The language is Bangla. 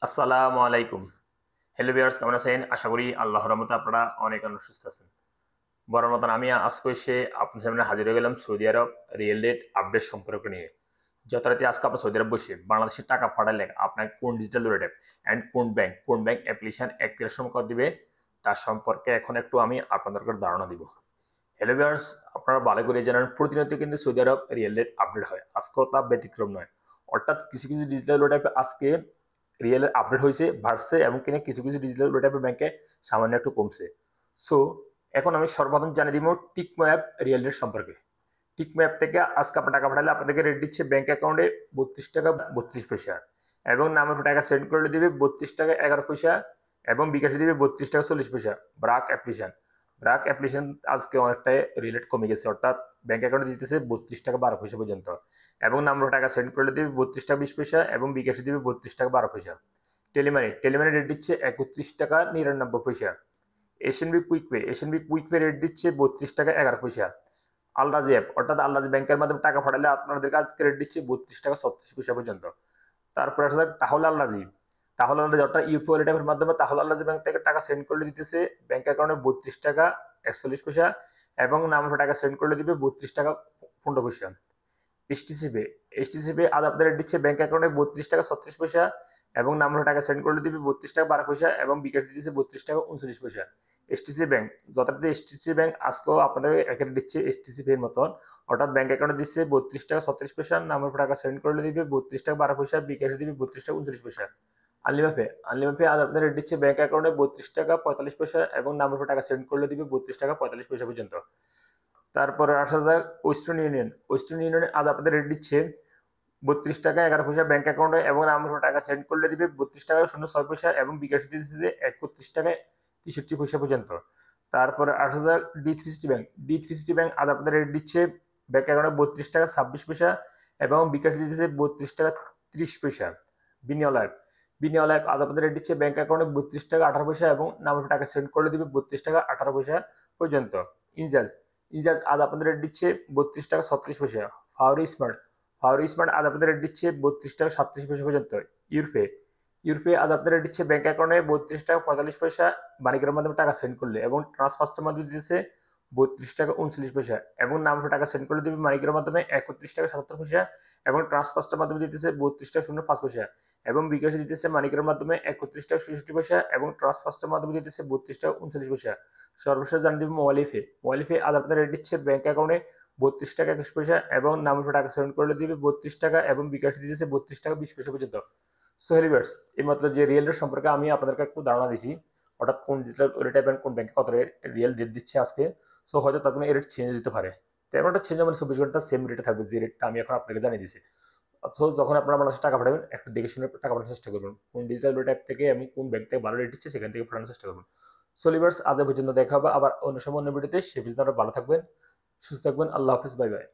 আসসালামু আলাইকুম। হ্যালো ভিউয়ার্স, কেমন আছেন? আশা করি আল্লাহর রহমতে আপনারা অনেক সুস্থ আছেন। বরাবর মতন আমি আজকে এসে আপনার সামনে হাজির হয়ে গেলাম সৌদি আরব রিয়েল রেট আপডেট সম্পর্ক নিয়ে। যথারীতি আজকে আপনার সৌদি আরব বসে বাংলাদেশে টাকা পাঠালে আপনার কোন ডিজিটাল ওয়ালেট অ্যাপ অ্যান্ড কোন ব্যাংক অ্যাপ্লিকেশন অ্যাক্টিভেশন করে দিবে তার সম্পর্কে এখন একটু আমি আপনাদেরকে ধারণা দিব। হ্যালো ভিউয়ার্স, আপনারা ভালো করে জানেন প্রতিনিয়ত কিন্তু সৌদি আরব রিয়েল রেট আপডেট হয়, আজকেও তা ব্যতিক্রম নয়। অর্থাৎ কিছু কিছু ডিজিটাল ওয়ালেট অ্যাপ আজকে রিয়েলের আপডেট হয়েছে, বাড়ছে, এবং কিনা কিছু কিছু ডিজিটাল ওয়ালেট অ্যাপের ব্যাংকে সামান্য একটু কমছে। সো এখন আমি সর্বপ্রথম জানিয়ে দিব টিকমো অ্যাপ রিয়েল রেট সম্পর্কে। টিকমো অ্যাপ থেকে আজকে আপনার টাকা পাঠালে আপনাদেরকে রেট দিচ্ছে ব্যাংক অ্যাকাউন্টে 32 টাকা 32 পয়সা, এবং নামের উপর টাকা সেন্ড করলে দিবে 32 টাকা 11 পয়সা, এবং বিকাশে দিবে 32 টাকা 40 পয়সা। ব্রাক অ্যাপ্লিকেশন আজকে অনেকটাই রিলেট কমে গেছে, অর্থাৎ ব্যাংক অ্যাকাউন্টে দিতেছে 32 টাকা 12 পয়সা পর্যন্ত, এবং নাম্বার টাকা সেন্ড করলে দিবে 32 টাকা 20 পয়সা, এবং বিকাশে দিবে 32 টাকা 12 পয়সা। টেলিমানি রেট দিচ্ছে 31 টাকা 99 পয়সা। এশএনবি কুইক পে রেট দিচ্ছে 32 টাকা 11 পয়সা। আলরাজি অ্যাপ অর্থাৎ আলরাজি ব্যাংকের মাধ্যমে টাকা পাঠালে আপনাদের আজকে রেট দিচ্ছে 32 টাকা 36 পয়সা পর্যন্ত। তারপরে আসলে তাহলে আল্লাজি অর্থাৎ ইউপি ওয়ালেট অ্যাপের মাধ্যমে তাহলে আল্লাজি ব্যাংক থেকে টাকা সেন্ড করলে দিতেছে ব্যাংক অ্যাকাউন্টে 32 টাকা 41 পয়সা, এবং নাম্বার টাকা সেন্ড করলে দিবে 32 টাকা 15 পয়সা। এইচটিসি পে আজ আপনাদের দিচ্ছে ব্যাংক অ্যাকাউন্টে 32 টাকা 36 পয়সা, এবং নাম্বার টাকা সেন্ড করলে দিবে 32 টাকা 12 পয়সা, এবং বিকাশ দিচ্ছে 32 টাকা 39 পয়সা। এসটিসি ব্যাংক যথারীতি এসটিসি ব্যাংক আজকেও আপনাদের এখানে দিচ্ছে এসটিসি পে এর মতন, অর্থাৎ ব্যাংক অ্যাকাউন্টে দিচ্ছে 32 টাকা 36 পয়সা, নামের টাকা সেন্ড করলে দিবে 32 টাকা 12 পয়সা, বিকাশে দিবে 32 টাকা 39 পয়সা। আনলিমা পে আজ আপনাদের রেট দিচ্ছে ব্যাংক অ্যাকাউন্টে 32 টাকা 45 পয়সা, এবং নামের টাকা সেন্ড করলে দিবে 32 টাকা 45 পয়সা পর্যন্ত। তারপরে আসা যাক ওয়েস্টার্ন ইউনিয়নে আজ আপনাদের রেট দিচ্ছে 32 টাকা 11 পয়সা ব্যাংক অ্যাকাউন্টে, এবং নাম্বার টাকা সেন্ড করলে দিবে 32 টাকা 06 পয়সা, এবং বিকাশ দিচ্ছে 31 টাকা 63 পয়সা পর্যন্ত। তারপরে আসা যাক ডি থ্রি সিটি ব্যাংক আজ আপনাদের রেট দিচ্ছে ব্যাংক অ্যাকাউন্টে 32 টাকা 26 পয়সা, এবং বিকাশ দিচ্ছে 32 টাকা 30 পয়সা। বিনিয়োগ বিনিয়োগ আজ আপনাদের রেট দিচ্ছে ব্যাংক অ্যাকাউন্টে 32 টাকা 18 পয়সা, এবং নাম্বার টাকা সেন্ড করলে দিবে 32 টাকা 18 পয়সা পর্যন্ত। ইনজাজ ইনজাজ আজ আপনাদের রেট দিচ্ছে 32 টাকা 36 পয়সা। ফাওরি স্মার্ট আজ আপনাদের রেট দিচ্ছে 32 টাকা 37 পয়সা পর্যন্ত। ইউরপে ইউরপে আজ আপনাদের রেট দিচ্ছে ব্যাংক অ্যাকাউন্টে 32 টাকা 45 পয়সা বাণিজ্যের মাধ্যমে টাকা সেন্ড করলে, এবং ট্রান্সফারের মাধ্যমে দিচ্ছে 32 টাকা 39 পয়সা, এবং নাম টাকা সেন্ড করলে দিবে মানিকের মাধ্যমে 31 টাকা 77 পয়সা, এবং ট্রান্সফারের মাধ্যমে দিতেছে 32 টাকা 05 পয়সা, এবং বিকাশে দিতেছে মানিকের মাধ্যমে 31 টাকা 66 পয়সা, এবং ট্রান্সফারের মাধ্যমে দিতেছে 32 টাকা 39 পয়সা। সর্বশেষ জানিয়ে দিব মোবাইল ফে আজ আপনাদের রেট দিচ্ছে ব্যাংক অ্যাকাউন্টে 32 টাকা 21 পয়সা, এবং নামের টাকা সেন্ড করলে দিবে 32 টাকা, এবং বিকাশে দিতেছে 32 টাকা 20 পয়সা পর্যন্ত। সো হেলিভার্স, এইমাত্র যে রিয়েল রেট সম্পর্কে আমি আপনাদেরকে একটু ধারণা দিচ্ছি, অর্থাৎ কোন ডিজিটাল ওয়ালেট অ্যাপ কোন ব্যাংকে কত রিয়েল রেট দিচ্ছে আজকে। সো হয়তো তার কোনো রেট চেঞ্জ দিতে পারে, তেমনটা চেঞ্জ হবে না, 24 ঘন্টা সেম রেটে থাকবে যে রেটটা আমি এখন আপনাকে জানিয়ে দিচ্ছি। সো যখন আপনারা বাংলাদেশে টাকা পাঠাবেন একটু দেখে শুনে টাকা পাঠানোর চেষ্টা করবেন, কোন ডিজিটাল ওয়ালেট অ্যাপ থেকে আমি কোন ব্যাংক থেকে ভালো রেট দিচ্ছে সেখান থেকে পাঠানোর চেষ্টা করবেন। সো লিভার্স, আজ পর্যন্ত দেখা হবে আবার অন্য সময় অন্য ভিডিওতে, সে পর্যন্ত আপনারা ভালো থাকবেন, সুস্থ থাকবেন। আল্লাহ হাফিজ, বাই বাই।